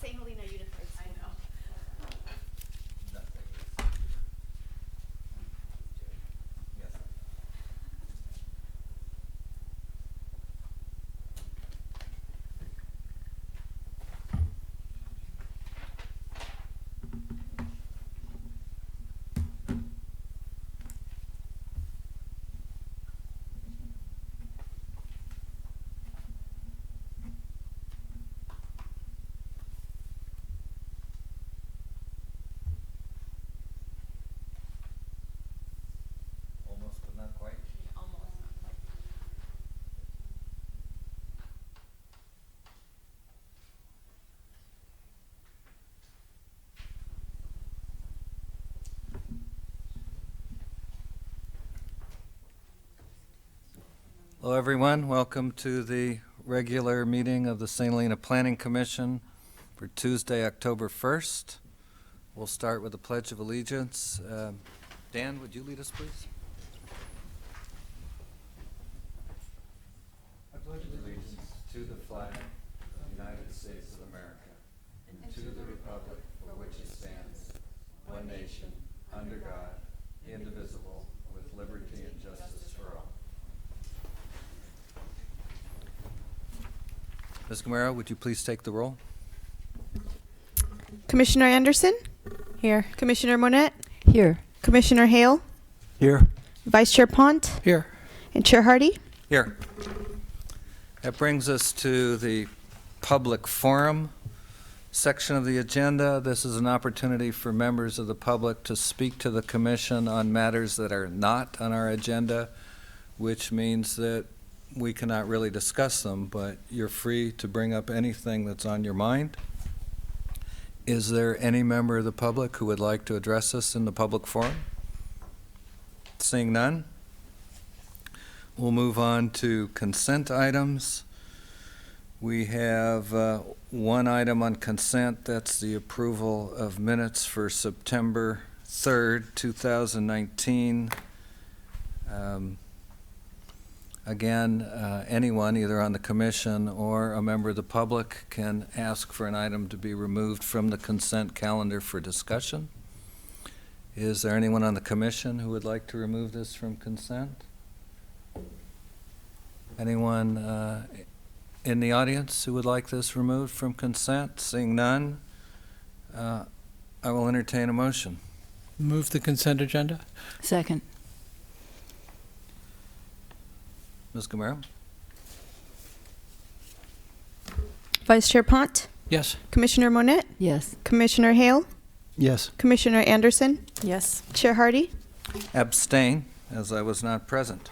St. Helena Unified School. I know. Yes. Almost, but not quite. Yeah, almost, not quite. Hello, everyone. Welcome to the regular meeting of the St. Helena Planning Commission for Tuesday, October 1st. We'll start with the Pledge of Allegiance. Dan, would you lead us, please? I pledge allegiance to the flag of the United States of America and to the republic for which it stands, one nation, under God, indivisible, with liberty and justice for all. Ms. Gamero, would you please take the roll? Commissioner Anderson? Here. Commissioner Monette? Here. Commissioner Hale? Here. Vice Chair Pont? Here. And Chair Hardy? Here. That brings us to the public forum section of the agenda. This is an opportunity for members of the public to speak to the commission on matters that are not on our agenda, which means that we cannot really discuss them, but you're free to bring up anything that's on your mind. Is there any member of the public who would like to address us in the public forum? Seeing none, we'll move on to consent items. We have one item on consent. That's the approval of minutes for September 3rd, 2019. Again, anyone, either on the commission or a member of the public, can ask for an item to be removed from the consent calendar for discussion. Is there anyone on the commission who would like to remove this from consent? Anyone in the audience who would like this removed from consent? Seeing none, I will entertain a motion. Move the consent agenda. Second. Ms. Gamero? Vice Chair Pont? Yes. Commissioner Monette? Yes. Commissioner Hale? Yes. Commissioner Anderson? Yes. Chair Hardy? Abstain, as I was not present.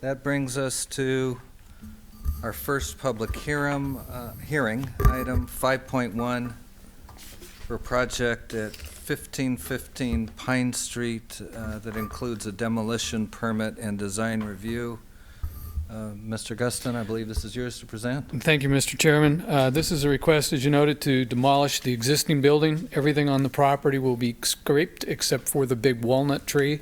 That brings us to our first public hearing, item 5.1, for a project at 1515 Pine Street that includes a demolition permit and design review. Mr. Guston, I believe this is yours to present. Thank you, Mr. Chairman. This is a request, as you noted, to demolish the existing building. Everything on the property will be scraped except for the big walnut tree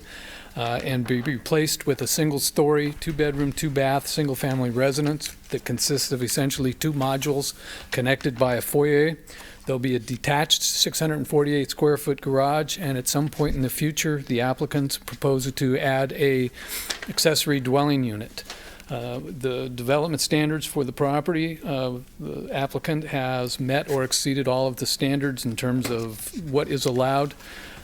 and be replaced with a single-story, two-bedroom, two-bath, single-family residence that consists of essentially two modules connected by a foyer. There'll be a detached 648-square-foot garage, and at some point in the future, the applicants propose to add a accessory dwelling unit. The development standards for the property, the applicant has met or exceeded all of the standards in terms of what is allowed.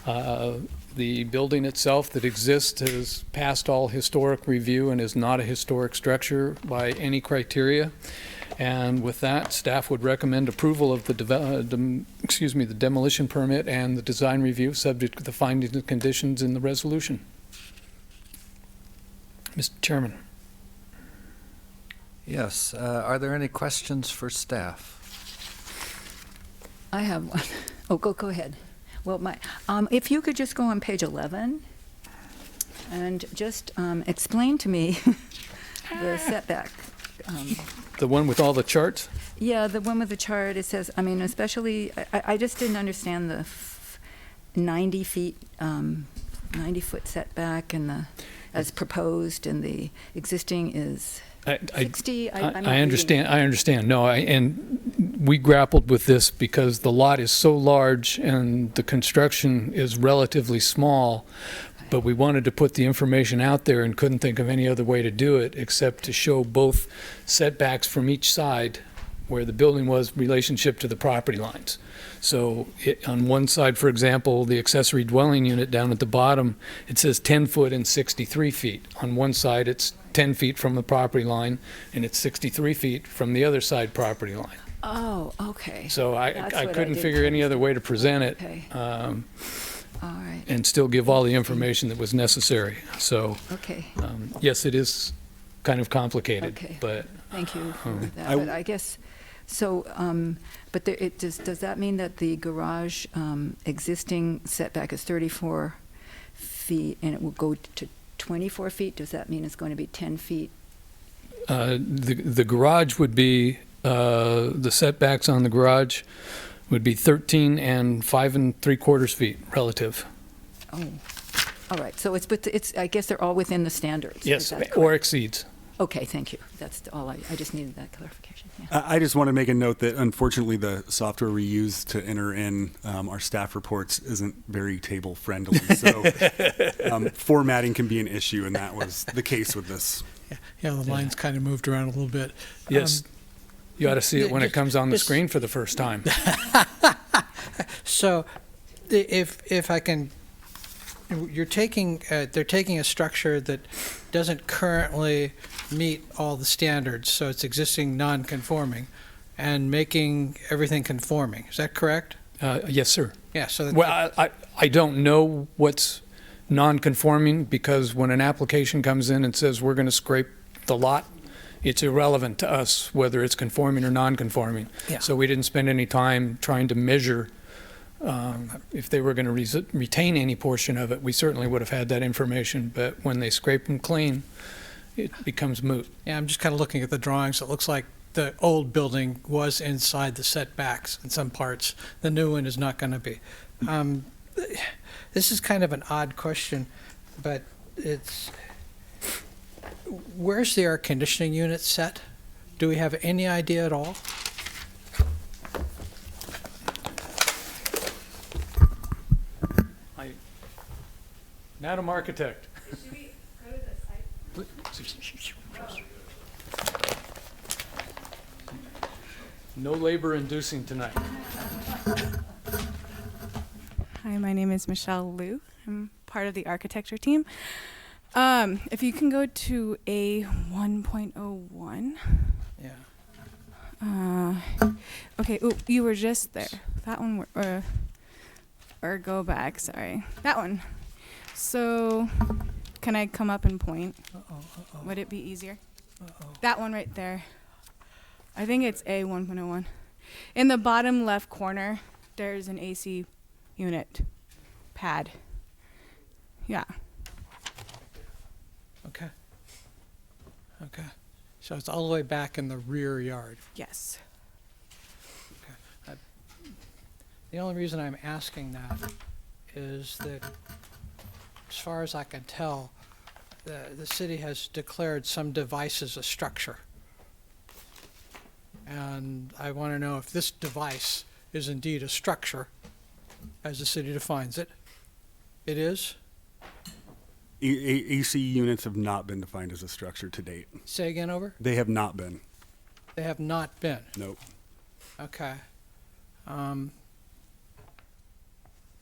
The building itself that exists has passed all historic review and is not a historic structure by any criteria. And with that, staff would recommend approval of the demolition permit and the design review, subject to the findings and conditions in the resolution. Mr. Chairman. Yes. Are there any questions for staff? I have one. Oh, go ahead. Well, if you could just go on page 11 and just explain to me the setback. The one with all the charts? Yeah, the one with the chart. It says, I mean, especially, I just didn't understand the 90 feet, 90-foot setback and as proposed, and the existing is I 60, I'm not I understand. reading. I understand. No, and we grappled with this because the lot is so large and the construction is relatively small, but we wanted to put the information out there and couldn't think of any other way to do it except to show both setbacks from each side where the building was relationship to the property lines. So on one side, for example, the accessory dwelling unit down at the bottom, it says 10 foot and 63 feet. On one side, it's 10 feet from the property line, and it's 63 feet from the other side property line. Oh, okay. So I That's what I couldn't didn't figure any other way to present it Okay. All right. and still give all the information that was necessary. So, Okay. yes, it is kind of complicated, Okay. but Thank you for that. I- But I guess, so, but does that mean that the garage existing setback is 34 feet and it will go to 24 feet? Does that mean it's going to be 10 feet? the garage would be, the setbacks on the garage would be 13 and 5 3/4 feet relative. Oh, all right. So it's, I guess they're all within the standards. Is Yes, that or correct? exceeds. Okay, thank you. That's all I just needed that clarification. Yeah. I just want to make a note that unfortunately the software we use to enter in our staff reports isn't very table friendly. So formatting can be an issue, and that was the case with this. Yeah, the lines kind of moved around a little bit. Yes. You ought to see it when it just- comes on the just- screen for the first time. So, if I can, they're taking a structure that doesn't currently meet all the standards, so it's existing non-conforming, and making everything conforming. Is that correct? Yes, sir. Yeah. So that, Well, I don't know what's non-conforming because when an application comes in and says we're going to scrape the lot, it's irrelevant to us whether it's conforming or non-conforming. Yeah. So we didn't spend any time trying to measure if they were going to retain any portion of it. We certainly would have had that information, but when they scrape them clean, it becomes moot. yeah, I'm just kind of looking at the drawings. It looks like the old building was inside the setbacks in some parts. The new one is not going to be. This is kind of an odd question, but it's, where's the air conditioning unit set? Do we have any idea at all? Madam Architect. No labor inducing tonight. Hi, my name is Michelle Liu. I'm part of the architecture team. If you can go to A 1.01. Yeah. Okay, ooh, you were just there. That one, or go back, sorry. That one. So, can I come up and point? Would it be easier? That one right there. I think it's A 1.01. In the bottom left corner, there's an AC unit pad. Yeah. Okay. Okay. So it's all the way back in the rear yard. Yes. The only reason I'm asking that is that, as far as I can tell, the city has declared some device as a structure. And I want to know if this device is indeed a structure, as the city defines it. It is? AC units have not been defined as a structure to date. Say again, over? They have not been. They have not been. Nope. Okay.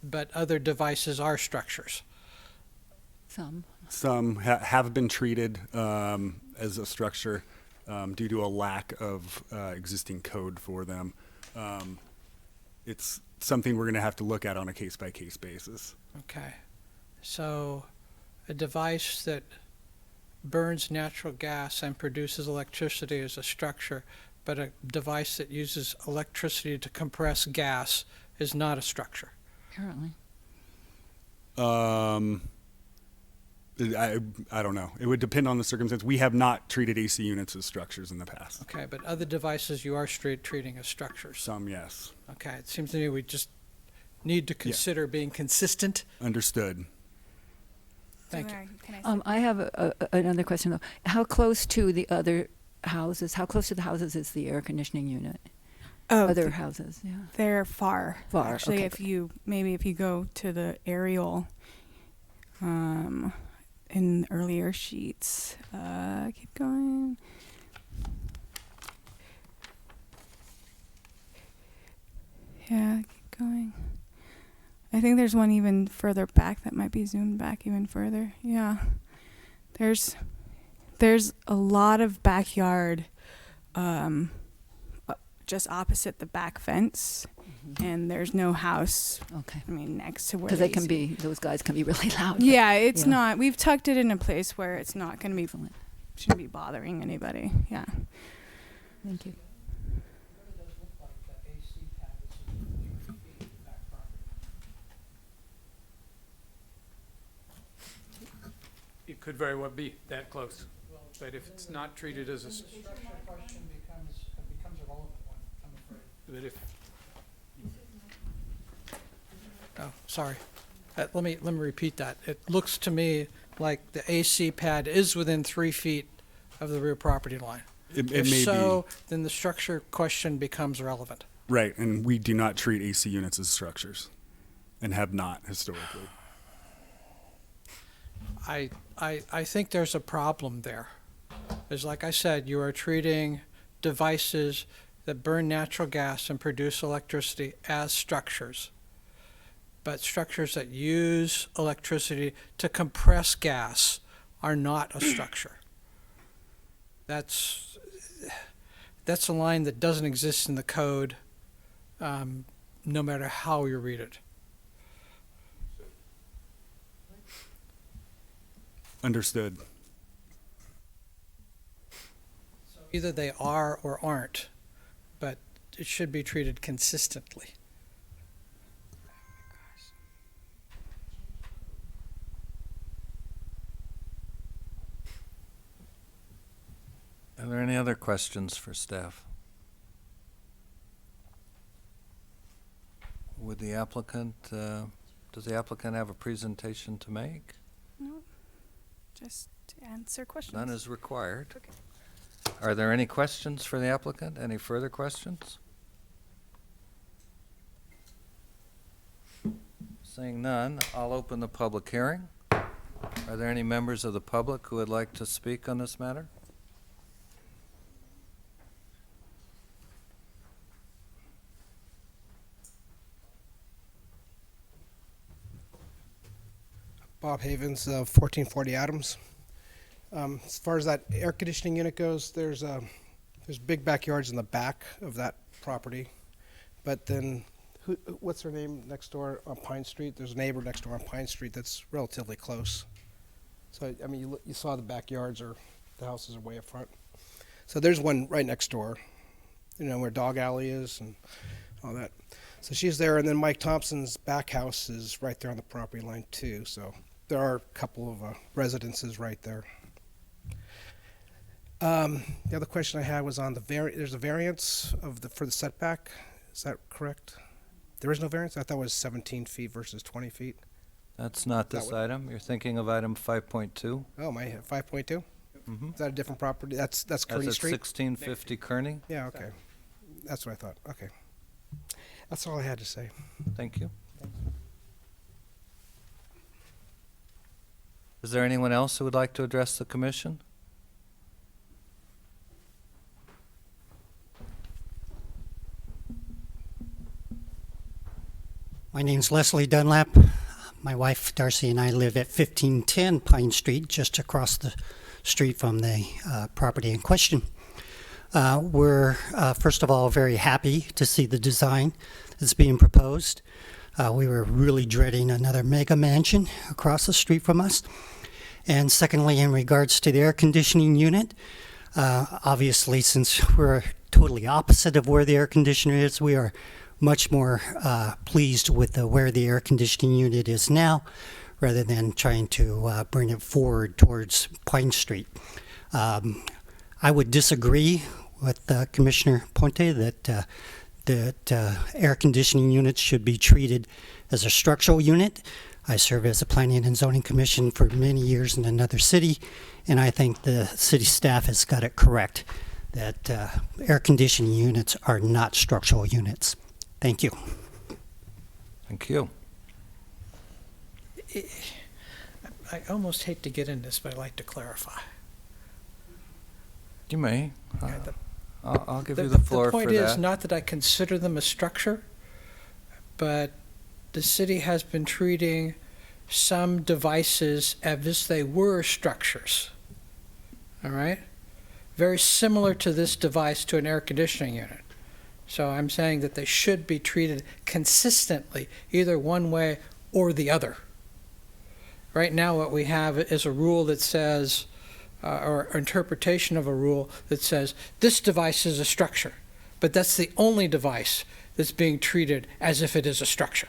But other devices are structures. Some. Some have been treated as a structure due to a lack of existing code for them. It's something we're going to have to look at on a case-by-case basis. Okay. So a device that burns natural gas and produces electricity is a structure, but a device that uses electricity to compress gas is not a structure. Apparently. I don't know. It would depend on the circumstance. We have not treated AC units as structures in the past. Okay, but other devices you are treating as structures. Some, yes. Okay, it seems to me we just need to consider being consistent. Understood. Thank you. Can I say I have another question, though. How close to the other houses, how close to the houses is the air conditioning unit? Oh, Other houses, yeah. they're far. Far, Actually, okay. if you go to the aerial, in earlier sheets, keep going. Yeah, keep going. I think there's one even further back that might be zoomed back even further. Yeah. There's a lot of backyard just opposite the back fence, and there's no house, Okay. I mean, next to where Because the they can AC be, those guys can be really loud. Yeah, it's Yeah. not. We've tucked it in a place where it's not going to be, Excellent. shouldn't be bothering anybody. Yeah. Thank you. It could very well be that close, but if it's not treated as a, Structure question becomes a relevant one, I'm afraid. but if, Oh, sorry. Let me repeat that. It looks to me like the AC pad is within 3 feet of the rear property line. It If may so, then the structure question becomes relevant. be. Right, and we do not treat AC units as structures and have not historically. I think there's a problem there. Is like I said, you are treating devices that burn natural gas and produce electricity as structures. But structures that use electricity to compress gas are not a structure. That's a line that doesn't exist in the code, no matter how you read it. Understood. Either they are or aren't, but it should be treated consistently. Are there any other questions for staff? Would the applicant, does the applicant have a presentation to make? No, just to answer questions. None is required. Okay. Are there any questions for the applicant? Any further questions? Seeing none, I'll open the public hearing. Are there any members of the public who would like to speak on this matter? Bob Havens, 1440 Adams. As far as that air conditioning unit goes, there's big backyards in the back of that property. But then, what's her name next door on Pine Street? There's a neighbor next door on Pine Street that's relatively close. So, I mean, you saw the backyards, or the houses are way up front. So there's one right next door, you know, where Dog Alley is and all that. So she's there, and then Mike Thompson's back house is right there on the property line too. So there are a couple of residences right there. The other question I had was on there's a variance for the setback. Is that correct? There is no variance? I thought it was 17 feet versus 20 feet. That's not That this would- item. You're thinking of item 5.2? Oh, my 5.2? Mm-hmm. Is that a different property? That's Kearney That's at Street? 1650 Kearney. Yeah, okay. That's what I thought. Okay. That's all I had to say. Thank you. Is there anyone else who would like to address the commission? My name's Leslie Dunlap. My wife Darcy and I live at 1510 Pine Street, just across the street from the property in question. We're, first of all, very happy to see the design that's being proposed. We were really dreading another mega mansion across the street from us. And secondly, in regards to the air conditioning unit, obviously, since we're totally opposite of where the air conditioner is, we are much more pleased with where the air conditioning unit is now, rather than trying to bring it forward towards Pine Street. I would disagree with Commissioner Ponte that air conditioning units should be treated as a structural unit. I serve as a planning and zoning commission for many years in another city, and I think the city staff has got it correct that air conditioning units are not structural units. Thank you. Thank you. I almost hate to get in this, but I'd like to clarify. You may. Okay, I'll give you the floor for that. The point is not that I consider them a structure, but the city has been treating some devices as if they were structures. All right? Very similar to this device to an air conditioning unit. So I'm saying that they should be treated consistently, either one way or the other. Right now what we have is a rule that says, or interpretation of a rule that says, this device is a structure, but that's the only device that's being treated as if it is a structure.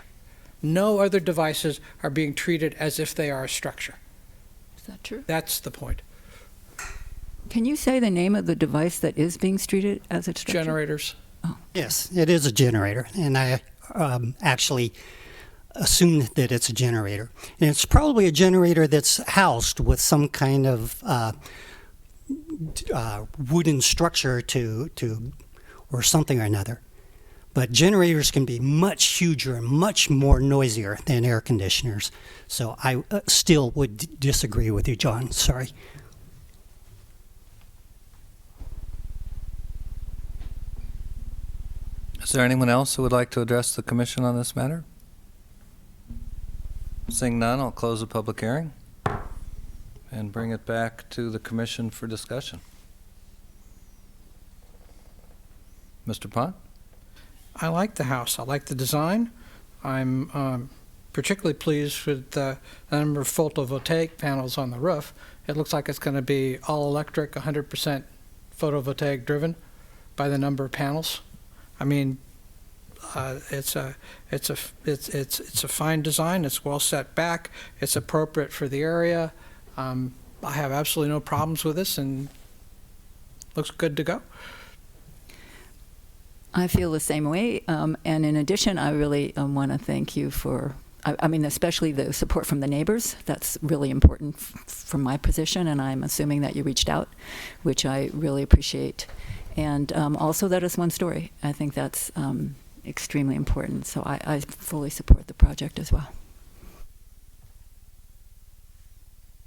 No other devices are being treated as if they are a structure. Is that true? That's the point. Can you say the name of the device that is being treated as a structure? Generators. Yes, it is a generator, and I actually assume that it's a generator. And it's probably a generator that's housed with some kind of wooden structure or something or another. But generators can be much huger and much more noisier than air conditioners. So I still would disagree with you, John. Sorry. Is there anyone else who would like to address the commission on this matter? Seeing none, I'll close the public hearing and bring it back to the commission for discussion. Mr. Pont? I like the house. I like the design. I'm particularly pleased with the number of photovoltaic panels on the roof. It looks like it's going to be all electric, 100% photovoltaic driven by the number of panels. I mean, it's a fine design. It's well set back. It's appropriate for the area. I have absolutely no problems with this, and looks good to go. I feel the same way. And in addition, I really want to thank you for, I mean, especially the support from the neighbors. That's really important from my position, and I'm assuming that you reached out, which I really appreciate. And also that it's one story. I think that's extremely important. So I fully support the project as well.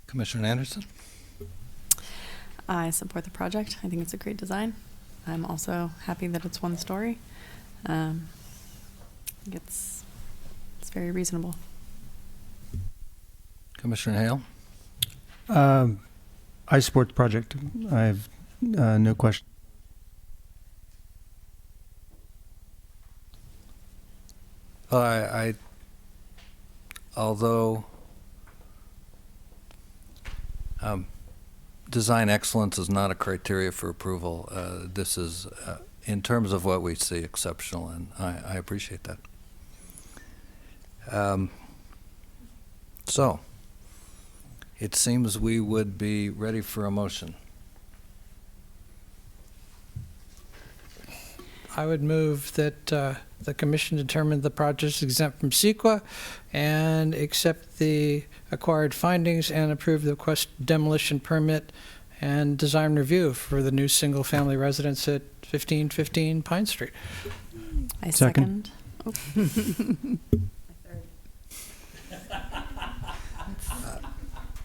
Commissioner Anderson? I support the project. I think it's a great design. I'm also happy that it's one story. I think it's very reasonable. Commissioner Hale? I support the project. I have no question. Although design excellence is not a criteria for approval, this is, in terms of what we see, exceptional, and I appreciate that. So, it seems we would be ready for a motion. I would move that the commission determine the project is exempt from CEQA and accept the acquired findings and approve the request demolition permit and design review for the new single-family residence at 1515 Pine Street. I Second.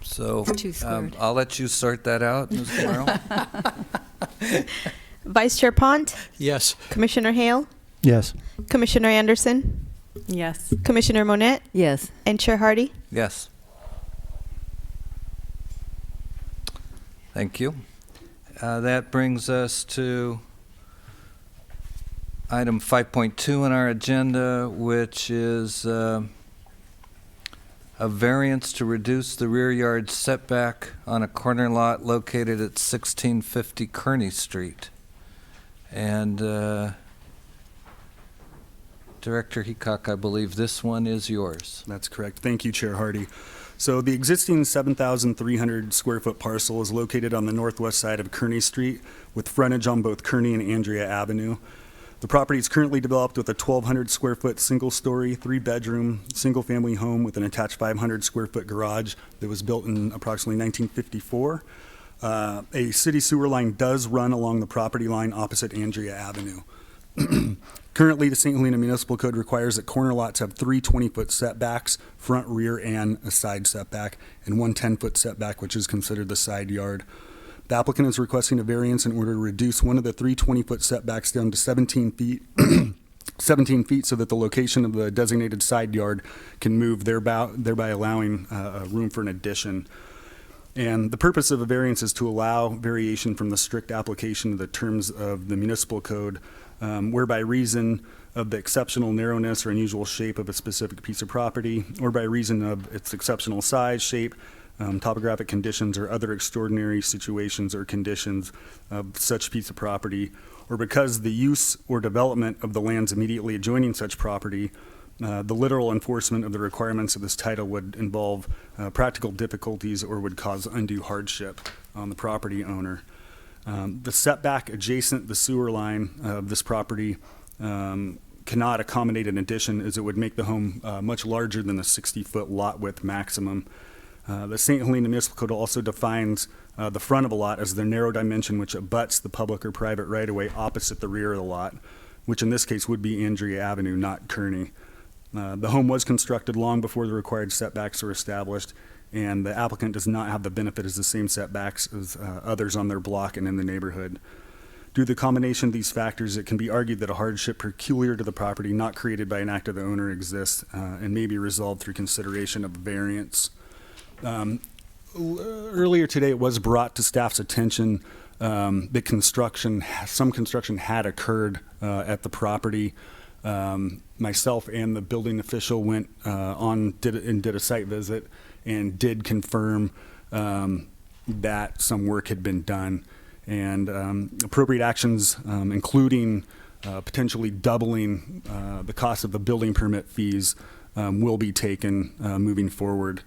So, Two squared. I'll let you sort that out, Ms. Morrow. Vice Chair Pont, Yes. Commissioner Hale, Yes. Commissioner Anderson, Yes. Commissioner Monette, Yes. and Chair Hardy. Yes. Thank you. That brings us to item 5.2 on our agenda, which is a variance to reduce the rear yard setback on a corner lot located at 1650 Kearney Street. And Director Heacock, I believe this one is yours. That's correct. Thank you, Chair Hardy. So the existing 7,300 square foot parcel is located on the northwest side of Kearney Street with frontage on both Kearney and Andrea Avenue. The property is currently developed with a 1,200 square foot single-story, 3-bedroom, single-family home with an attached 500 square foot garage that was built in approximately 1954. A city sewer line does run along the property line opposite Andrea Avenue. Currently, the St. Helena Municipal Code requires that corner lots have 3 20-foot setbacks, front, rear, and a side setback, and 1 10-foot setback, which is considered the side yard. The applicant is requesting a variance in order to reduce one of the 3 20-foot setbacks down to 17 feet, 17 feet, so that the location of the designated side yard can move, thereby allowing room for an addition. And the purpose of a variance is to allow variation from the strict application of the terms of the municipal code, where by reason of the exceptional narrowness or unusual shape of a specific piece of property, or by reason of its exceptional size, shape, topographic conditions, or other extraordinary situations or conditions of such piece of property, or because the use or development of the lands immediately adjoining such property, the literal enforcement of the requirements of this title would involve practical difficulties or would cause undue hardship on the property owner. The setback adjacent the sewer line of this property cannot accommodate an addition, as it would make the home much larger than the 60-foot lot width maximum. The St. Helena Municipal Code also defines the front of a lot as the narrow dimension which abuts the public or private right-of-way opposite the rear of the lot, which in this case would be Andrea Avenue, not Kearney. The home was constructed long before the required setbacks were established, and the applicant does not have the benefit of the same setbacks as others on their block and in the neighborhood. Due to the combination of these factors, it can be argued that a hardship peculiar to the property, not created by an act of the owner, exists and may be resolved through consideration of a variance. Earlier today, it was brought to staff's attention that some construction had occurred at the property. Myself and the building official went did a site visit and did confirm that some work had been done, and appropriate actions, including potentially doubling the cost of the building permit fees, will be taken moving forward.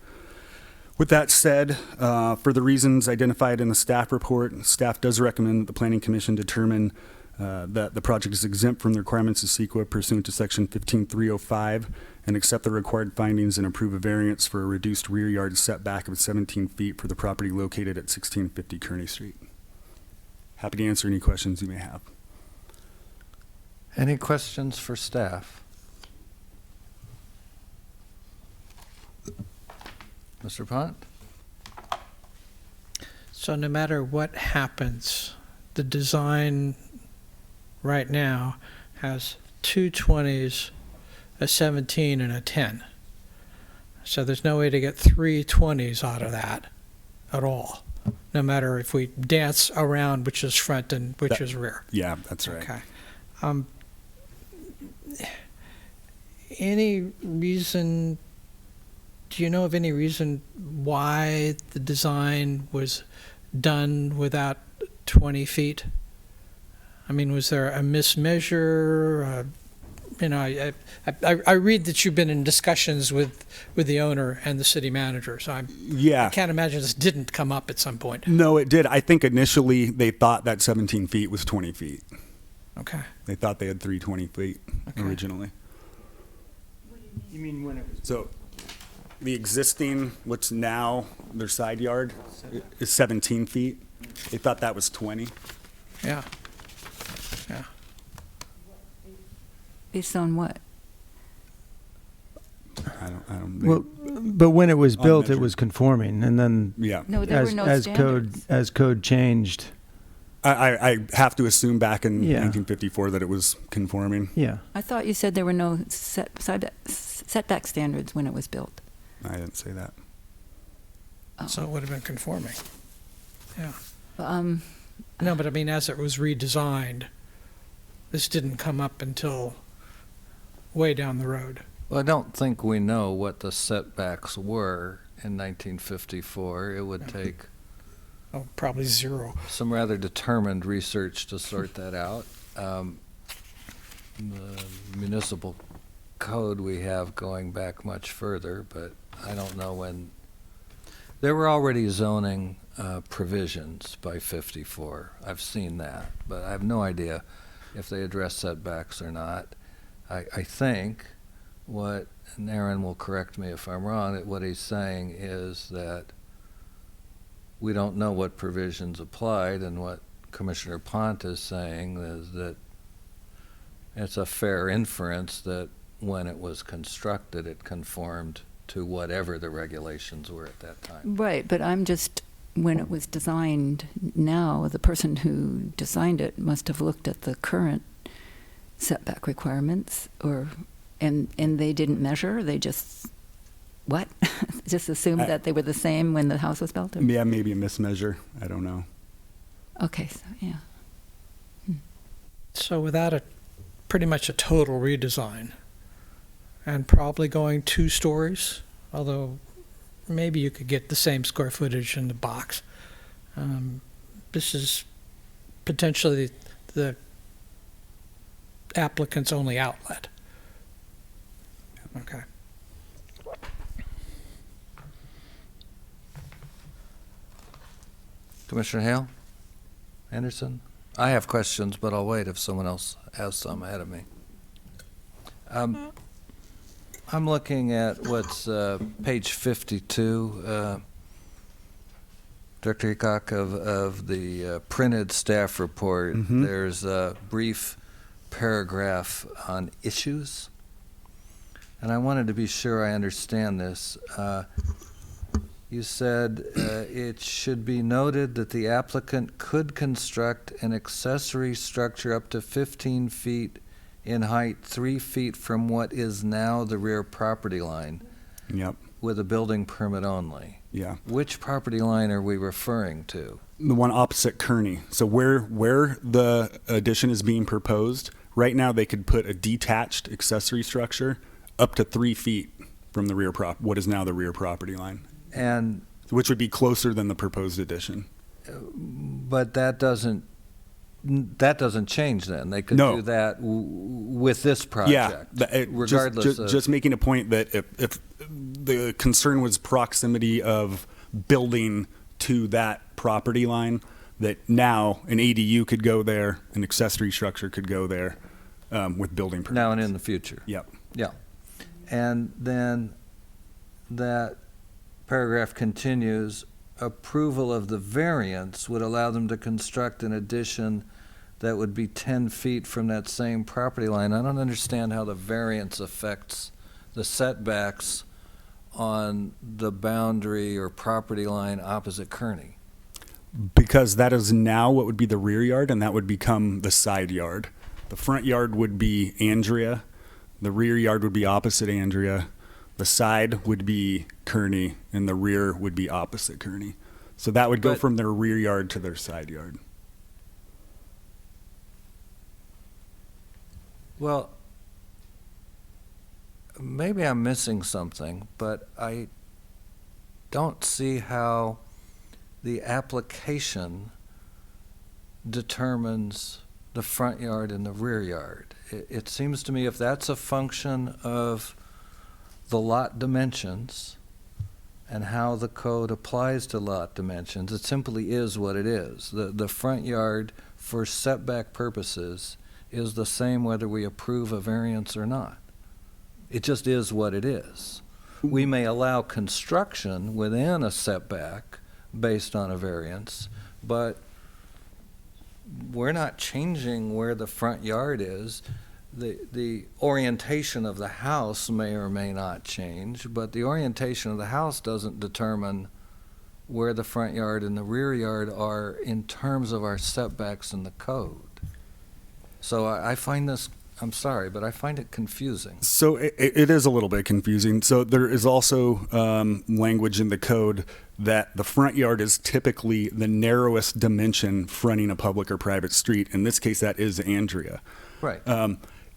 With that said, for the reasons identified in the staff report, staff does recommend that the Planning Commission determine that the project is exempt from the requirements of CEQA pursuant to Section 15305 and accept the required findings and approve a variance for a reduced rear yard setback of 17 feet for the property located at 1650 Kearney Street. Happy to answer any questions you may have. Any questions for staff? Mr. Pont? So no matter what happens, the design right now has 2 20s, a 17, and a 10. So there's no way to get 3 20s out of that at all, no matter if we dance around which is front and which is rear. Yeah, that's right. Okay. Any reason, do you know of any reason why the design was done without 20 feet? I mean, was there a mismeasure? I read that you've been in discussions with the owner and the city manager, so I can't imagine this didn't come up at some point. No, it did. I think initially they thought that 17 feet was 20 feet. Okay. They thought they had 320 feet originally. You mean when it was? So the existing, what's now their side yard, is 17 feet. They thought that was 20. Yeah. Yeah. Based on what? I don't. Well, but when it was built, it Unmeasured. was conforming, and then Yeah. No, there were no as standards. code changed. I have to assume back in Yeah. 1954 that it was conforming. Yeah. I thought you said there were no setback standards when it was built. I didn't say that. Oh. So it would have been conforming. Yeah. Um, No, but I mean, as it was redesigned, this didn't come up until way down the road. Well, I don't think we know what the setbacks were in 1954. It would take Oh, probably 0. some rather determined research to sort that out. The municipal code we have going back much further, but I don't know when. There were already zoning provisions by 54. I've seen that, but I have no idea if they address setbacks or not. I think what, and Aaron will correct me if I'm wrong, that what he's saying is that we don't know what provisions applied, and what Commissioner Pont is saying is that it's a fair inference that when it was constructed, it conformed to whatever the regulations were at that time. Right, but I'm just, when it was designed now, the person who designed it must have looked at the current setback requirements, and they didn't measure, they just, what? Just assumed that they were the same when the house was built? Or? Yeah, maybe a mismeasure. I don't know. Okay, so yeah. So without pretty much a total redesign, and probably going 2 stories, although maybe you could get the same square footage in the box. This is potentially the applicant's only outlet. Okay. Commissioner Hale? Anderson? I have questions, but I'll wait if someone else has some ahead of me. I'm looking at what's page 52, Director Hickok, of the printed staff report. There's a brief paragraph on issues, and I wanted to be sure I understand this. You said it should be noted that the applicant could construct an accessory structure up to 15 feet in height, 3 feet from what is now the rear property line. Yep. With a building permit only. Yeah. Which property line are we referring to? The one opposite Kearney. So where the addition is being proposed, right now they could put a detached accessory structure up to 3 feet from the what is now the rear property line. And which would be closer than the proposed addition. But that doesn't change then. They could No. do that with this project. Yeah, regardless just making a point that if the concern was proximity of building to that property line, that now an ADU could go there, an accessory structure could go there with building permits. Now and in the future. Yep. Yeah. And then that paragraph continues, approval of the variance would allow them to construct an addition that would be 10 feet from that same property line. I don't understand how the variance affects the setbacks on the boundary or property line opposite Kearney. Because that is now what would be the rear yard, and that would become the side yard. The front yard would be Andrea. The rear yard would be opposite Andrea. The side would be Kearney, and the rear would be opposite Kearney. So that would go from their rear yard to their side yard. Well, maybe I'm missing something, but I don't see how the application determines the front yard and the rear yard. It seems to me if that's a function of the lot dimensions and how the code applies to lot dimensions, it simply is what it is. The front yard, for setback purposes, is the same whether we approve a variance or not. It just is what it is. We may allow construction within a setback based on a variance, but we're not changing where the front yard is. The orientation of the house may or may not change, but the orientation of the house doesn't determine where the front yard and the rear yard are in terms of our setbacks in the code. So I find this, I'm sorry, but I find it confusing. So it is a little bit confusing. So there is also language in the code that the front yard is typically the narrowest dimension fronting a public or private street. In this case, that is Andrea. Right.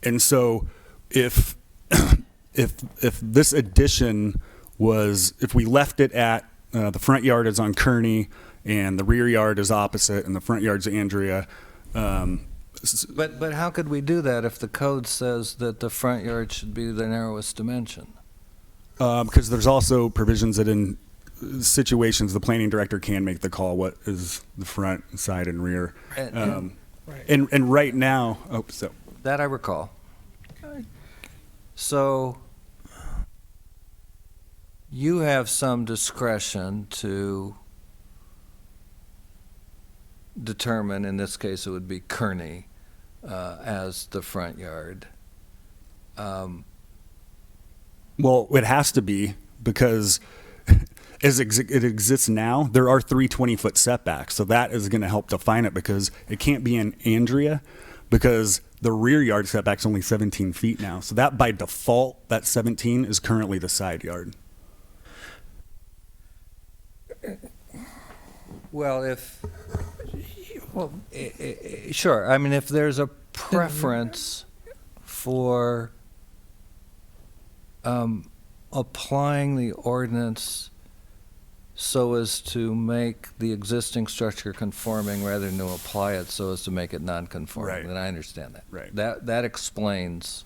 And so if this addition was, if we left it at the front yard is on Kearney and the rear yard is opposite and the front yard's Andrea. But how could we do that if the code says that the front yard should be the narrowest dimension? Because there's also provisions that in situations the planning director can make the call what is the front, side, and rear. Right. And right now, so That I recall. So you have some discretion to determine, in this case it would be Kearney, as the front yard. well, it has to be because as it exists now, there are 3 20-foot setbacks. So that is going to help define it because it can't be in Andrea because the rear yard setback's only 17 feet now. So that by default, that 17 is currently the side yard. Well, sure, I mean, if there's a preference for applying the ordinance so as to make the existing structure conforming rather than to apply it so as to make it non-conforming, Right. then I understand that. Right. That explains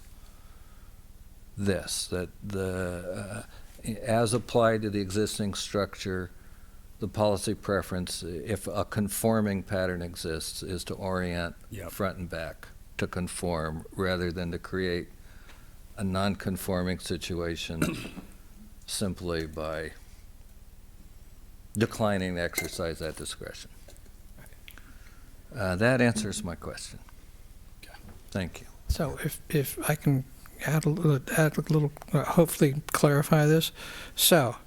this, that as applied to the existing structure, the policy preference, if a conforming pattern exists, is to orient Yep. front and back to conform rather than to create a non-conforming situation simply by declining to exercise that discretion. That answers my question. Thank you. So if I can add a little, hopefully clarify this. So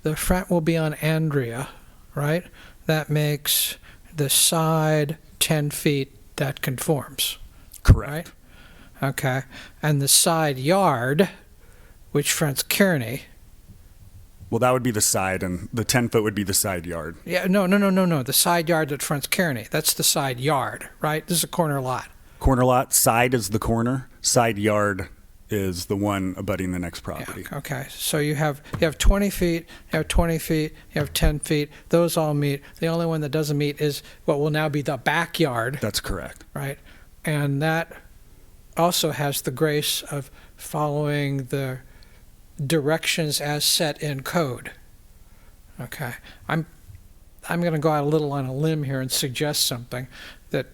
the front will be on Andrea, right? That makes the side 10 feet that conforms. Correct. Right? Okay. And the side yard, which fronts Kearney. Well, that would be the side, and the 10-foot would be the side yard. Yeah, no. The side yard that fronts Kearney. That's the side yard, right? This is a corner lot. Corner lot, side is the corner, side yard is the one abutting the next property. Yeah, okay. So you have 20 feet, you have 20 feet, you have 10 feet. Those all meet. The only one that doesn't meet is what will now be the backyard, That's correct. right? And that also has the grace of following the directions as set in code. Okay. I'm going to go out a little on a limb here and suggest something, that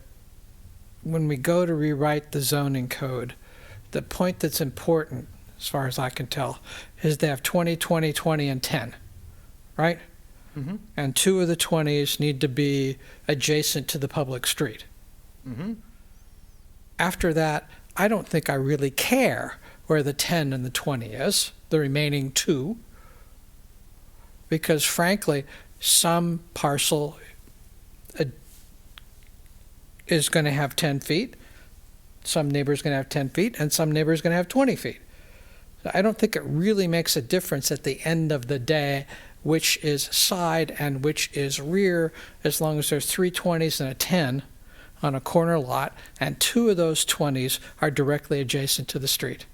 when we go to rewrite the zoning code, the point that's important, as far as I can tell, is they have 20, 20, 20, and 10, right? Mm-hmm. And 2 of the 20s need to be adjacent to the public street. Mm-hmm. After that, I don't think I really care where the 10 and the 20 is, the remaining 2, because frankly, some parcel is going to have 10 feet, some neighbor's going to have 10 feet, and some neighbor's going to have 20 feet. So I don't think it really makes a difference at the end of the day which is side and which is rear, as long as there's 3 20s and a 10 on a corner lot, and 2 of those 20s are directly adjacent to the street.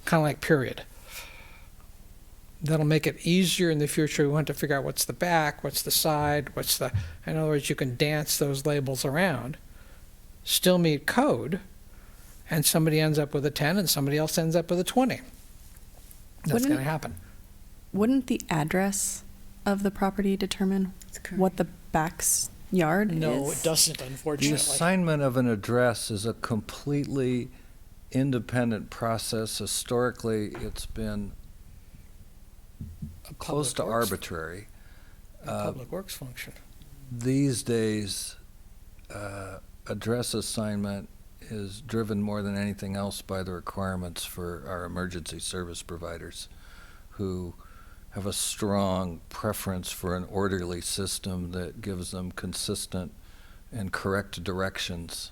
Kind of like period. That'll make it easier in the future. We want to figure out what's the back, what's the side, in other words, you can dance those labels around, still meet code, and somebody ends up with a 10 and somebody else ends up with a 20. That's going to happen. Wouldn't the address of the property determine what the back's yard is? No, it doesn't, The unfortunately. assignment of an address is a completely independent process. Historically, it's been close to arbitrary. Public Works function. These days, address assignment is driven more than anything else by the requirements for our emergency service providers, who have a strong preference for an orderly system that gives them consistent and correct directions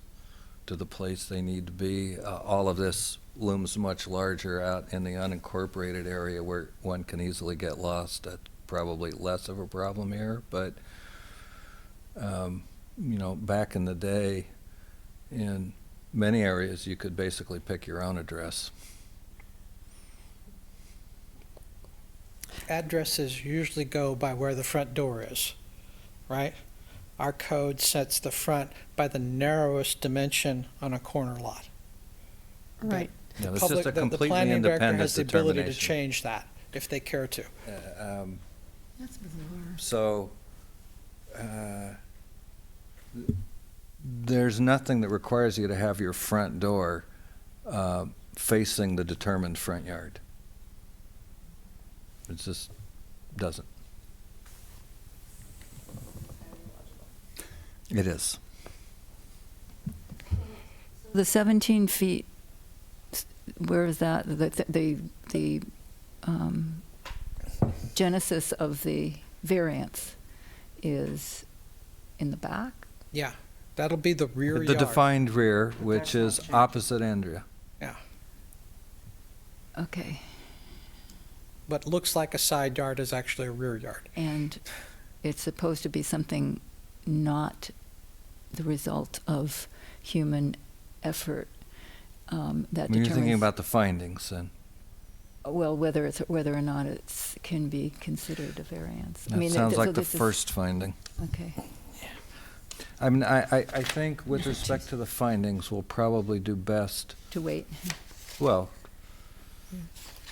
to the place they need to be. All of this looms much larger out in the unincorporated area where one can easily get lost. That's probably less of a problem here, but back in the day, in many areas, you could basically pick your own address. Addresses usually go by where the front door is, right? Our code sets the front by the narrowest dimension on a corner lot. Right. Yeah, this is Public, a the completely planning director independent has the ability to determination. change that if they care to. That's bizarre. So, there's nothing that requires you to have your front door facing the determined front yard. It just doesn't. It is. The 17 feet, where is that? The genesis of the variance is in the back? Yeah, that'll be the rear The yard. defined rear, which is opposite Andrea. Yeah, Okay. what looks like a side yard is actually a rear yard. And it's supposed to be something not the result of human effort that When determines. you're thinking about the findings, then Well, whether or not it can be considered a variance. that sounds so like the this is- first finding. Okay. I mean, I think with respect to the findings, we'll probably do best, To wait. well,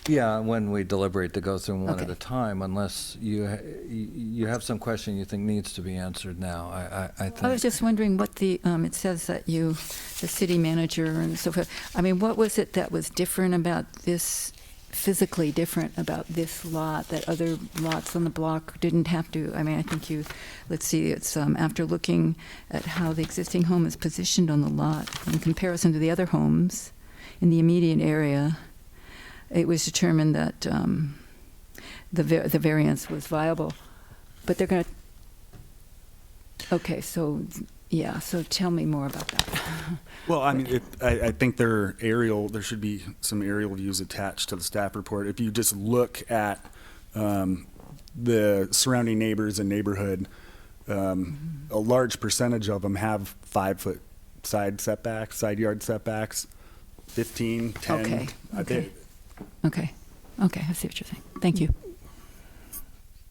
yeah, when we deliberate to go through them one at Okay. a time, unless you have some question you think needs to be answered now, I think. I was just wondering what it says that the city manager and so forth, I mean, what was it that was different about this, physically different about this lot that other lots on the block didn't have to? I mean, I think let's see, it's after looking at how the existing home is positioned on the lot in comparison to the other homes in the immediate area, it was determined that the variance was viable. But they're going to, okay, so, yeah, so tell me more about that. Well, I mean, I think there should be some aerial views attached to the staff report. If you just look at the surrounding neighbors and neighborhood, a large percentage of them have 5-foot side yard setbacks, 15, 10. Okay, okay. Okay, I see what you're saying. Thank you.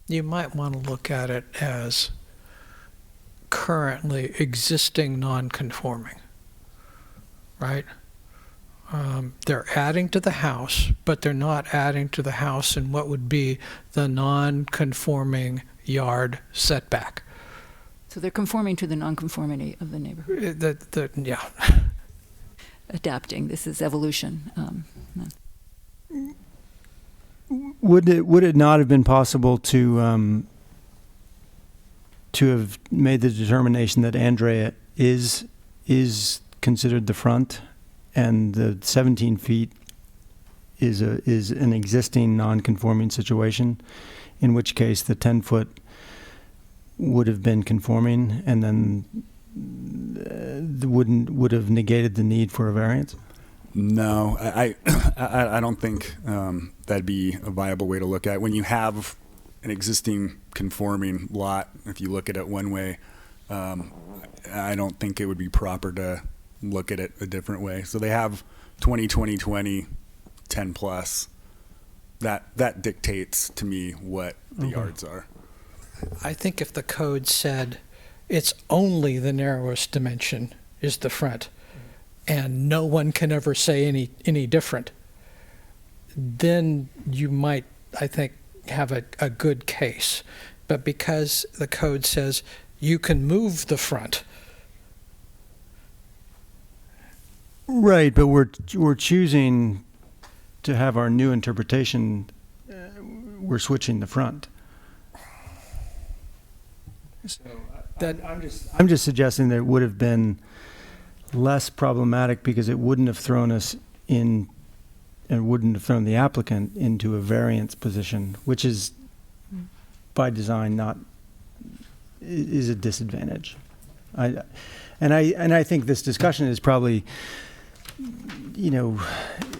You might want to look at it as currently existing non-conforming, right? They're adding to the house, but they're not adding to the house in what would be the non-conforming yard setback. So they're conforming to the nonconformity of the neighborhood. Yeah. Adapting. This is evolution. Would it not have been possible to have made the determination that Andrea is considered the front, and the 17 feet is an existing non-conforming situation, in which case the 10-foot would have been conforming, and then would have negated the need for a variance? No, I don't think that'd be a viable way to look at it. When you have an existing conforming lot, if you look at it one way, I don't think it would be proper to look at it a different way. So they have 20, 20, 20, 10 plus. That dictates to me what the yards are. I think if the code said it's only the narrowest dimension is the front, and no one can ever say any different, then you might, I think, have a good case. But because the code says you can move the front. Right, but we're choosing to have our new interpretation. We're switching the front. I'm just suggesting that it would have been less problematic because it wouldn't have thrown us in, and wouldn't have thrown the applicant into a variance position, which is by design is a disadvantage. I think this discussion is probably,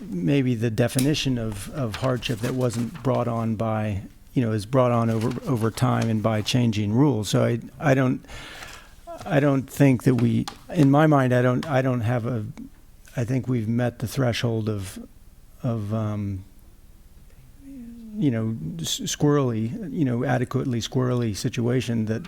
maybe the definition of hardship that wasn't brought on by, is brought on over time and by changing rules. So I don't think that in my mind, I think we've met the threshold of squirrely, adequately squirrely situation that